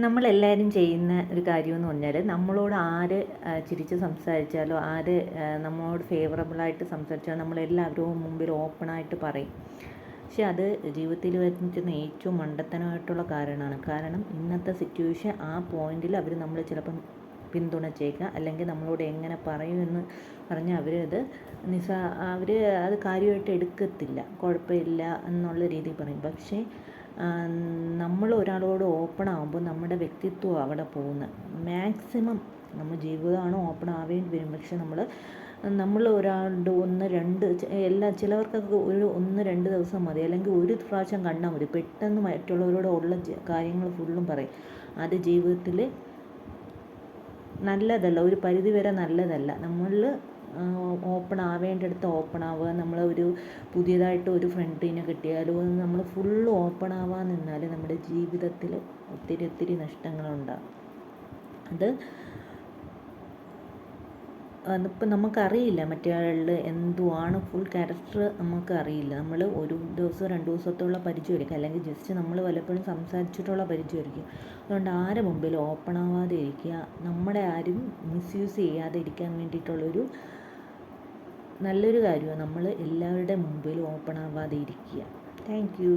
നമ്മളെല്ലാവരും ചെയ്യുന്ന ഒരു കാര്യമെന്ന് പറഞ്ഞാൽ നമ്മളോട് ആര് ചിരിച്ച് സംസാരിച്ചാലോ ആര് നമ്മളോട് ഫേവറബിളായിട്ട് സംസാരിച്ചാലോ നമ്മളെല്ലാവരും മുമ്പിൽ ഓപ്പണായിട്ട് പറയും. പക്ഷെ അത് ജീവിതത്തിൽ വരുന്ന ഏറ്റവും മണ്ടത്തനമായിട്ടുള്ള കാരണമാണ്. കാരണം ഇന്നത്തെ സിറ്റുവേഷൻ ആ പോയിന്റിൽ അവർ നമ്മൾ ചിലപ്പം പിന്തുണച്ചേക്കാം, അല്ലെങ്കിൽ നമ്മളോട് എങ്ങനെ പറയുമെന്ന് പറഞ്ഞാൽ അവർ അത് കാര്യമായിട്ട് എടുക്കത്തില്ല, കുഴപ്പമില്ല എന്നുള്ള രീതിയിൽ പറയും. പക്ഷേ നമ്മൾ ഒരാളോട് ഓപ്പൺ ആകുമ്പോൾ നമ്മുടെ വ്യക്തിത്വം അവിടെ പോകുന്നത്. മാക്സിമം നമ്മൾ ജീവിതമാണ് ഓപ്പൺ ആവേണ്ടി വരും. പക്ഷെ നമ്മൾ ഒരാളുടെ ചിലവർക്കൊക്കെ ഒരു 1-2 ദിവസം മതി, അല്ലെങ്കിൽ ഒരു പ്രാവശ്യം കണ്ടാൽ മതി, പെട്ടെന്ന് മറ്റുള്ളവരോട് ഉള്ള കാര്യങ്ങൾ ഫുള്ളും പറയും. അത് ജീവിതത്തിൽ നല്ലതല്ല, ഒരു പരിധി വരെ നല്ലതല്ല. നമ്മൾ ഓപ്പൺ ആവേണ്ടടുത്ത് ഓപ്പൺ ആവുക. നമ്മൾ ഒരു പുതിയതായിട്ട് ഒരു ഫ്രണ്ടിനെ കിട്ടിയാലോ നമ്മൾ ഫുള്ള് ഓപ്പൺ ആവാൻ നിന്നാൽ നമ്മുടെ ജീവിതത്തിൽ ഒത്തിരി നഷ്ടങ്ങളുണ്ടാകും. അതിപ്പോൾ നമുക്കറിയില്ല മറ്റേ എന്തുവാണ് ഫുൾ ക്യാരക്ടർ നമുക്കറിയില്ല. നമ്മൾ ഒരു ദിവസം 2 ദിവസത്തുള്ള പരിചയമായിരിക്കും, അല്ലെങ്കിൽ ജസ്റ്റ് നമ്മൾ പലപ്പോഴും സംസാരിച്ചിട്ടുള്ള പരിചയമായിരിക്കും. അതുകൊണ്ട് ആരെ മുമ്പിൽ ഓപ്പൺ ആവാതെ ഇരിക്കുക, നമ്മളെ ആരും മിസ്യൂസ് ചെയ്യാതെ ഇരിക്കാൻ വേണ്ടിയിട്ടുള്ളൊരു നല്ലൊരു കാര്യമാണ് നമ്മൾ എല്ലാവരുടെ മുമ്പിൽ ഓപ്പൺ ആവാതെ ഇരിക്കുക. Thank you.